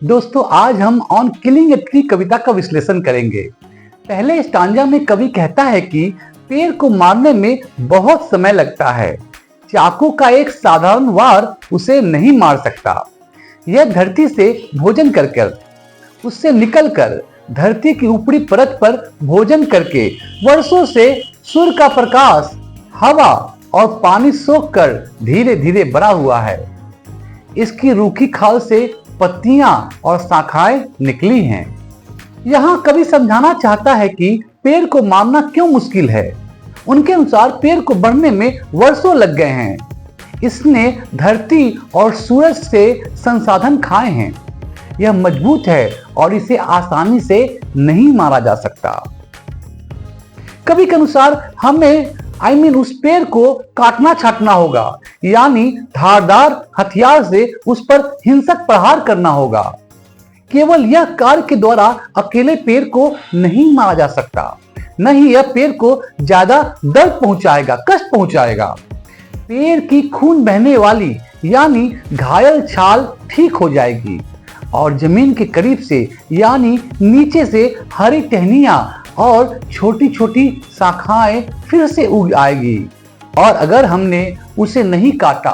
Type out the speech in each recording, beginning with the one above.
दोस्तों आज हम ऑन किलिंग ए ट्री कविता का विश्लेषण करेंगे। पहले स्टांजा में कवि कहता है कि पेड़ को मारने में बहुत समय लगता है, चाकू का एक साधारण वार उसे नहीं मार सकता। यह धरती से भोजन कर उससे निकलकर धरती की ऊपरी परत पर भोजन करके वर्षों से सूर्य का प्रकाश, हवा और पानी सोखकर धीरे धीरे बड़ा हुआ है। इसकी रूखी खाल से पत्तियां और शाखाएं निकली हैं। यहाँ कवि समझाना चाहता है कि पेड़ को मारना क्यों मुश्किल है। उनके अनुसार पेड़ को बढ़ने में वर्षों लग गए हैं। इसने धरती और सूरज से संसाधन खाए हैं। यह मजबूत है और इसे आसानी से नहीं मारा जा सकता। कवि के अनुसार हमें उस पेड़ को काटना छाटना होगा, यानी धारदार हथियार से उस पर हिंसक प्रहार करना होगा। केवल यह कार्य के द्वारा अकेले पेड़ को नहीं मारा जा सकता, न ही यह पेड़ को ज्यादा दर्द पहुंचाएगा, कष्ट पहुंचाएगा। पेड़ की खून बहने वाली यानी घायल छाल ठीक हो जाएगी और जमीन के करीब से यानी नीचे से हरी टहनियां और छोटी छोटी शाखाएं फिर से उग आएगी। और अगर हमने उसे नहीं काटा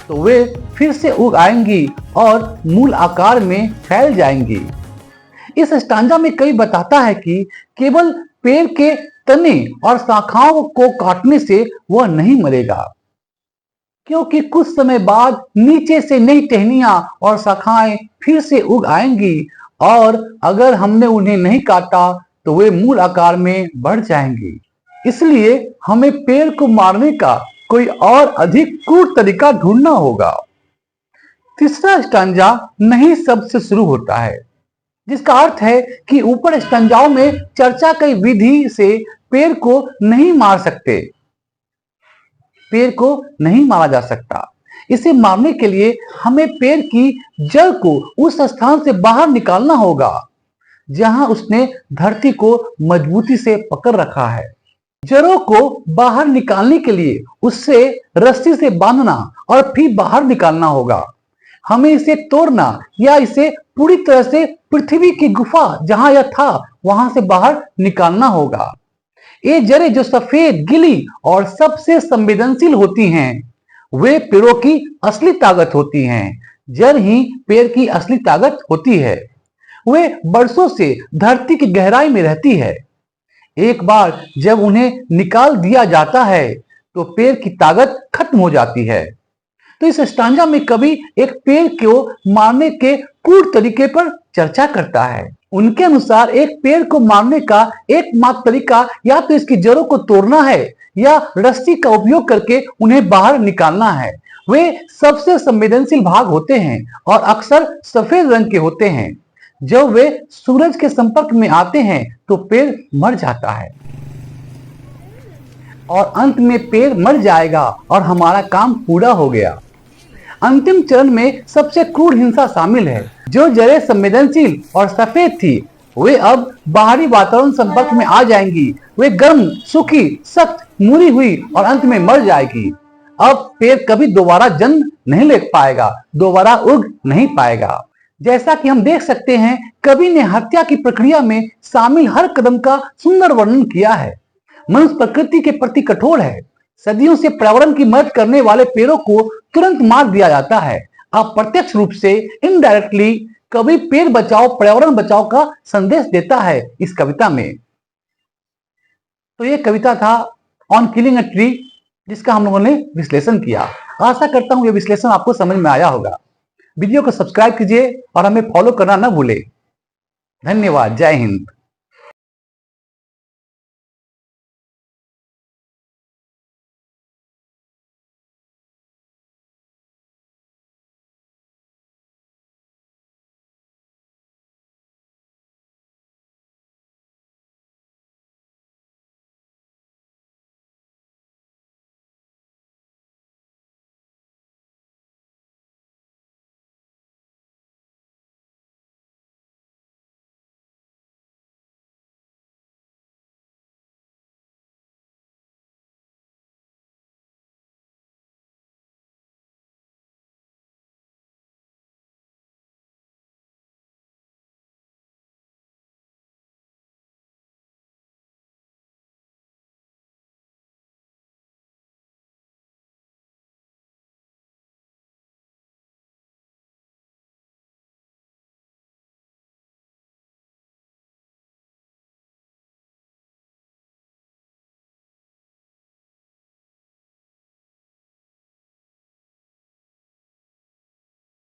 तो वे फिर से उग आएंगी और मूल आकार में फैल जाएंगी। इस स्टांजा में कवि बताता है कि केवल पेड़ के तने और शाखाओं को काटने से वह नहीं मरेगा, क्योंकि कुछ समय बाद नीचे से नई टहनियां और शाखाएं फिर से उग आएंगी और अगर हमने उन्हें नहीं काटा तो वे मूल आकार में बढ़ जाएंगी। इसलिए हमें पेड़ को मारने का कोई और अधिक क्रूर तरीका ढूंढना होगा। तीसरा स्टांजा नहीं शब्द से शुरू होता है, जिसका अर्थ है कि ऊपर स्टांजाओं में चर्चा कई विधि से पेड़ को नहीं मार सकते। पेड़ को नहीं मारा जा सकता। इसे मारने के लिए हमें पेड़ की जड़ को उस स्थान से बाहर निकालना होगा जहां उसने धरती को मजबूती से पकड़ रखा है। जड़ों को बाहर निकालने के लिए उससे रस्सी से बांधना और फिर बाहर निकालना होगा। हमें इसे तोड़ना या इसे पूरी तरह से पृथ्वी की गुफा जहां यह था वहां से बाहर निकालना होगा। ये जड़ें जो सफेद, गीली और सबसे संवेदनशील होती हैं, वे पेड़ों की असली ताकत होती हैं। जड़ ही पेड़ की असली ताकत होती है। वे बरसों से धरती की गहराई में रहती है। एक बार जब उन्हें निकाल दिया जाता है तो पेड़ की ताकत खत्म हो जाती है। तो इस स्टांजा में कवि एक पेड़ को मारने के क्रूर तरीके पर चर्चा करता है। उनके अनुसार एक पेड़ को मारने का एकमात्र तरीका या तो इसकी जड़ों को तोड़ना है या रस्सी का उपयोग करके उन्हें बाहर निकालना है। वे सबसे संवेदनशील भाग होते हैं और अक्सर सफेद रंग के होते हैं। जब वे सूरज के संपर्क में आते हैं तो पेड़ मर जाता है और अंत में पेड़ मर जाएगा और हमारा काम पूरा हो गया। अंतिम चरण में सबसे क्रूर हिंसा शामिल है। जो जड़ें संवेदनशील और सफेद थी वे अब बाहरी वातावरण संपर्क में आ जाएंगी। वे गर्म, सूखी, सख्त, मुड़ी हुई और अंत में मर जाएगी। अब पेड़ कभी दोबारा जन्म नहीं ले पाएगा, दोबारा उग नहीं पाएगा। जैसा कि हम देख सकते हैं, कवि ने हत्या की प्रक्रिया में शामिल हर कदम का सुंदर वर्णन किया है। मनुष्य प्रकृति के प्रति कठोर है। सदियों से पर्यावरण की मदद करने वाले पेड़ों को तुरंत मार दिया जाता है। अप्रत्यक्ष रूप से, इनडायरेक्टली, कवि पेड़ बचाओ, पर्यावरण बचाओ का संदेश देता है इस कविता में। तो ये कविता था ऑन किलिंग अ ट्री, जिसका हम लोगों ने विश्लेषण किया। आशा करता हूं यह विश्लेषण आपको समझ में आया होगा। वीडियो को सब्सक्राइब कीजिए और हमें फॉलो करना न भूलें। धन्यवाद। जय हिंद।